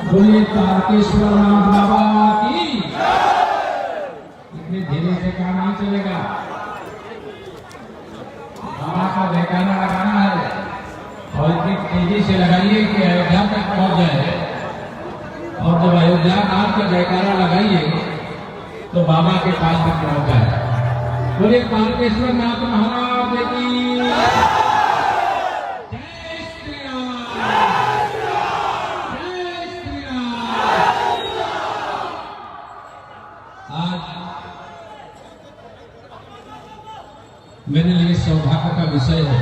बोलिए तारकेश्वर नाथ बाबा की। इतने धीरे से काम नहीं चलेगा, बाबा का जयकारा लगाना है और इतनी तेजी से लगाइए कि अयोध्या तक पहुंच जाए। और जब अयोध्या नाथ का जयकारा लगाइए तो बाबा के पास तक पहुंच जाए। बोलिए तारकेश्वर नाथ महाराज की। मेरे लिए सौभाग्य का विषय है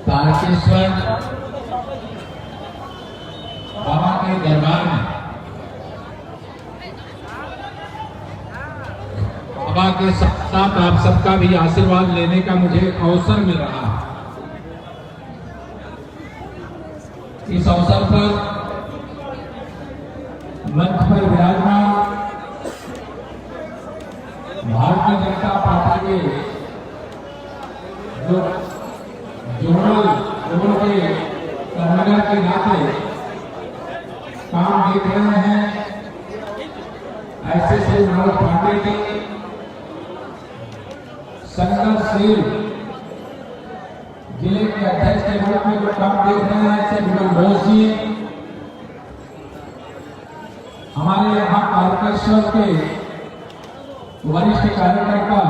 तारकेश्वर बाबा के दरबार में बाबा के साथ आप सबका भी आशीर्वाद लेने का मुझे अवसर मिल रहा है। इस अवसर पर मंच पर विराजमान भारतीय जनता पार्टी के जो जोनल के कन्वीनर के नाते काम देख रहे हैं, ऐसे से मनोज पांडे जी, संघर्षशील जिले के अध्यक्ष के रूप में जो काम देख रहे हैं, ऐसे विनोद घोष जी, हमारे यहाँ तारकेश्वर के वरिष्ठ कार्यकर्ता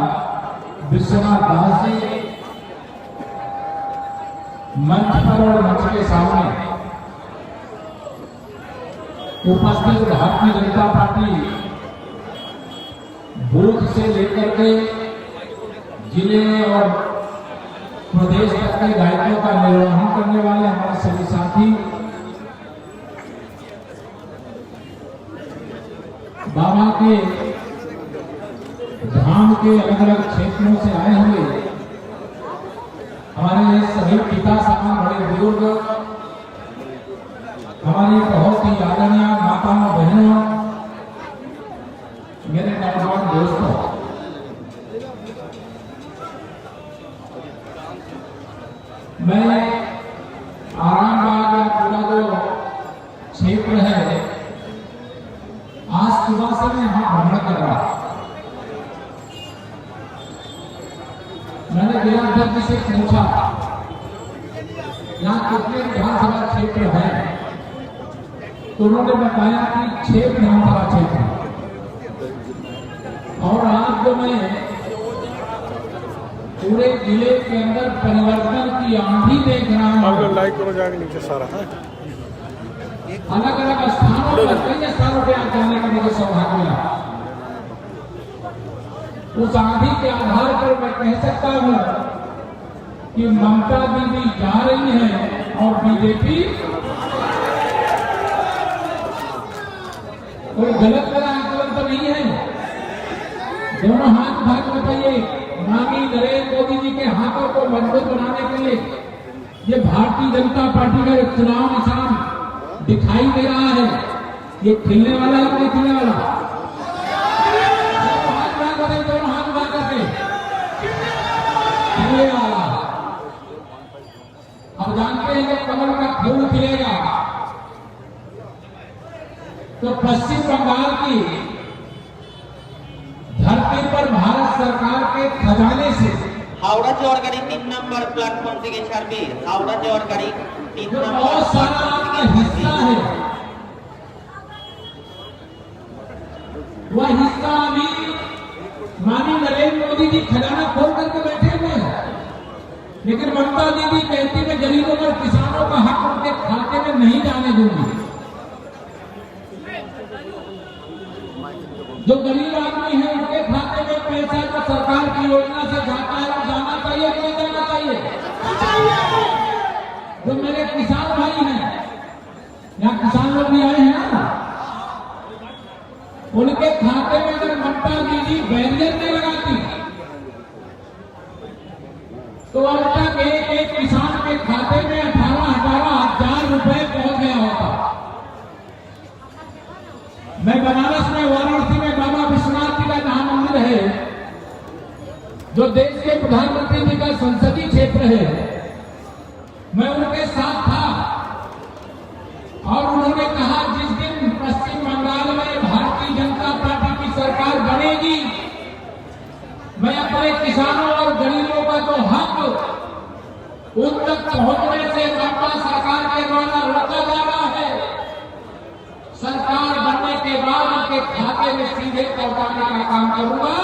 विश्वनाथ दास जी, मंच पर और मंच के सामने उपस्थित भारतीय जनता पार्टी बूथ से लेकर के जिले और प्रदेश तक के दायित्वों का निर्वहन करने वाले हमारे सभी साथी, बाबा के धाम के अलग अलग क्षेत्रों से आए हुए हमारे सभी पिता समान बड़े बुजुर्ग, हमारी बहुत ही आदरणीय माताओं बहनों, मेरे नौजवान दोस्तों, मैं आरामबाग का पूरा जो क्षेत्र है आज सुबह से मैं यहाँ भ्रमण कर रहा। मैंने जिलाध्यक्ष से पूछा यहाँ कितने विधानसभा क्षेत्र हैं, तो उन्होंने बताया कि 6 विधानसभा क्षेत्र। और आज जो मैं पूरे जिले के अंदर परिवर्तन की आंधी देख रहा हूँ, लाइक करो जाके नीचे सारा अलग अलग स्थानों पर कई स्थानों पे जाने का मुझे सौभाग्य मिला। उस आंधी के आधार पर मैं कह सकता हूँ कि ममता दीदी जा रही है और बीजेपी कोई गलत तरह आकलन तो नहीं है। दोनों हाथ उठा के बताइए, माननीय नरेंद्र मोदी जी के हाथों को मजबूत बनाने के लिए ये भारतीय जनता पार्टी का एक चुनाव निशान दिखाई दे रहा है, ये खिलने वाला है नहीं खिलने वाला? हाथ उठा कर दोनों हाथ उठा करके खिलने वाला। अब जानते हैं कि कमल का फूल खिलेगा तो पश्चिम बंगाल की धरती पर भारत सरकार के खजाने से हावड़ा जाওয়ার গাড়ি 3 नंबर प्लेटफॉर्म থেকে ছাড়বে। हावड़ा जाওয়ার गाड़ी 3 नंबर बहुत सारा आपका हिस्सा है, वह हिस्सा अभी माननीय नरेंद्र मोदी जी खजाना खोल करके बैठे हुए हैं, लेकिन ममता दीदी कहती मैं गरीबों और किसानों का हक उनके खाते में नहीं जाने दूंगी। जो गरीब आदमी है उनके खाते में पैसा जो सरकार की योजना से जाता है वो जाना चाहिए कि नहीं जाना चाहिए? जो मेरे किसान भाई हैं, यहाँ किसान लोग भी आए हैं ना, उनके खाते में अगर ममता दीदी बैरियर नहीं लगाती तो अब तक एक किसान के खाते में 18,000 रुपए पहुंच गया होता। रहे, मैं उनके साथ था और उन्होंने कहा जिस दिन पश्चिम बंगाल में भारतीय जनता पार्टी की सरकार बनेगी, मैं अपने किसानों और गरीबों का जो हक उन तक पहुंचने से ममता सरकार के द्वारा रोका जा रहा है, सरकार बनने के बाद उनके खाते में सीधे पहुंचाने का काम करूंगा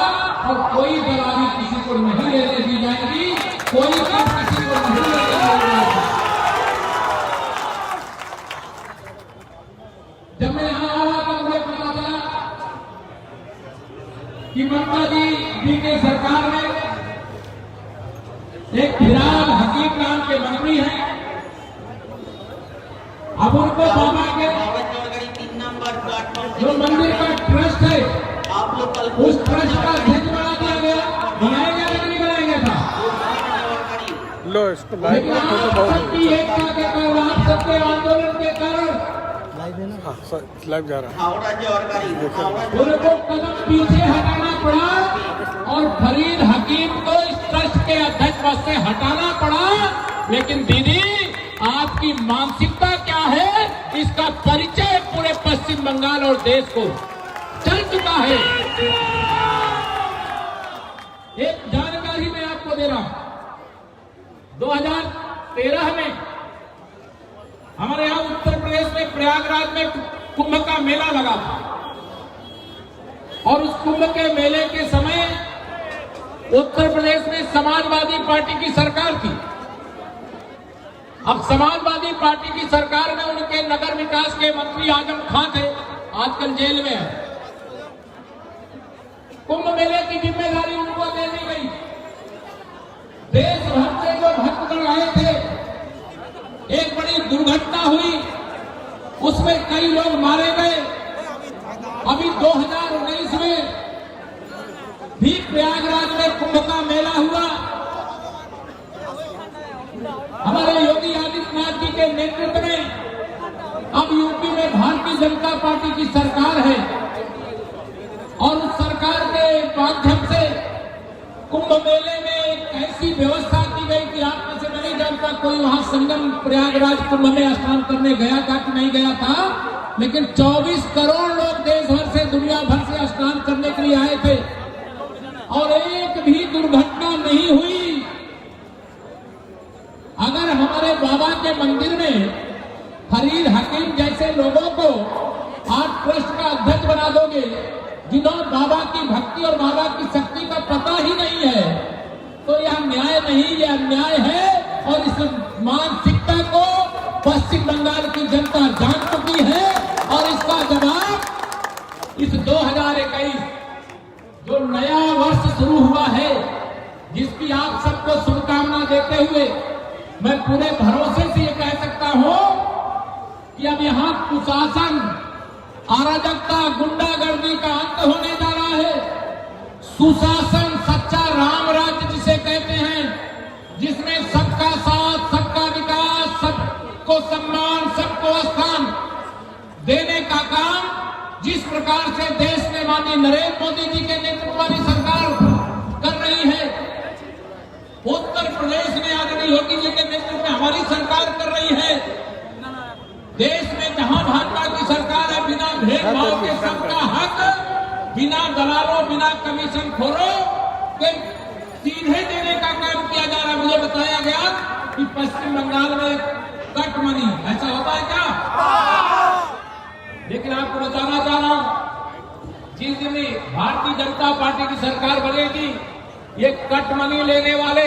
और कोई दलाली किसी को नहीं लेने दी जाएगी, कोई काम किसी को नहीं लेने दी जाएगी। जब मैं यहां आया तो मुझे पता चला कि ममता जी की सरकार में एक फिराल हकीम नाम के मंत्री हैं। अब उनको बाबा के हावड़ा चौड़गढ़ी 3 नंबर प्लेटफॉर्म से जो मंदिर का ट्रस्ट है, आप लोग कल उस ट्रस्ट का अध्यक्ष बना दिया गया, बनाया गया कि नहीं बनाया गया था? लो इसको लाइव लेकिन आप सबकी एकता के कारण, आप सबके आंदोलन के कारण लाइव जा रहा है। हावड़ा चौड़गढ़ी उनको कदम पीछे हटाना पड़ा और फरीद हकीम को इस ट्रस्ट के अध्यक्ष पद से हटाना पड़ा। लेकिन दीदी, आपकी मानसिकता क्या है, इसका परिचय पूरे पश्चिम बंगाल और देश को चल चुका है। एक जानकारी मैं आपको दे रहा हूं, 2013 में हमारे यहाँ उत्तर प्रदेश में प्रयागराज में कुंभ का मेला लगा था और उस कुंभ के मेले के समय उत्तर प्रदेश में समाजवादी पार्टी की सरकार थी। अब समाजवादी पार्टी की सरकार में उनके नगर विकास के मंत्री आजम खान थे, आजकल जेल में है। कुंभ मेले की जिम्मेदारी उनको दे दी गई। देश भर से जो भक्तगण आए थे, एक बड़ी दुर्घटना हुई, उसमें कई लोग मारे गए। अभी 2019 में भी प्रयागराज में कुंभ का मेला हुआ। हमारे योगी आदित्यनाथ जी के नेतृत्व में अब यूपी में भारतीय जनता पार्टी की सरकार है और उस सरकार के माध्यम से कुंभ मेले में एक ऐसी व्यवस्था की गई कि आप में से नहीं जानता कोई वहां संगम प्रयागराज कुंभ में स्नान करने गया था कि नहीं गया था, लेकिन 24 करोड़ लोग देश भर से, दुनिया भर से स्नान करने के लिए आए थे और एक भी दुर्घटना नहीं हुई। अगर हमारे बाबा के मंदिर में फरीद हकीम जैसे लोगों को आप ट्रस्ट का अध्यक्ष बना दोगे, जिन्होंने बाबा की भक्ति और बाबा की शक्ति का पता ही नहीं है, तो यह न्याय नहीं, यह अन्याय है और इस मानसिकता को पश्चिम बंगाल की जनता जान चुकी है और इसका जवाब इस 2021 जो नया वर्ष शुरू हुआ है, जिसकी आप सबको शुभकामना देते हुए मैं पूरे भरोसे से ये कह सकता हूं कि अब यहां कुशासन, अराजकता, गुंडागर्दी का अंत होने जा रहा है। सुशासन, सच्चा राम राज्य जिसे कहते हैं, जिसमें सबका साथ, सबका विकास, सबको सम्मान, सबको स्थान देने का काम जिस प्रकार से देश में माननीय नरेंद्र मोदी जी के नेतृत्व वाली सरकार कर रही है, उत्तर प्रदेश में आदरणीय योगी जी के नेतृत्व में हमारी सरकार कर रही है। देश में जहां भाजपा की सरकार है, बिना भेदभाव के सबका हक, बिना दलालों, बिना कमीशन खोरों के सीधे देने का काम किया जा रहा है। मुझे बताया गया कि पश्चिम बंगाल में कट मनी, ऐसा होता है क्या? लेकिन आपको बताना चाह रहा हूं, जिस दिन भारतीय जनता पार्टी की सरकार बनेगी, ये कट मनी लेने वाले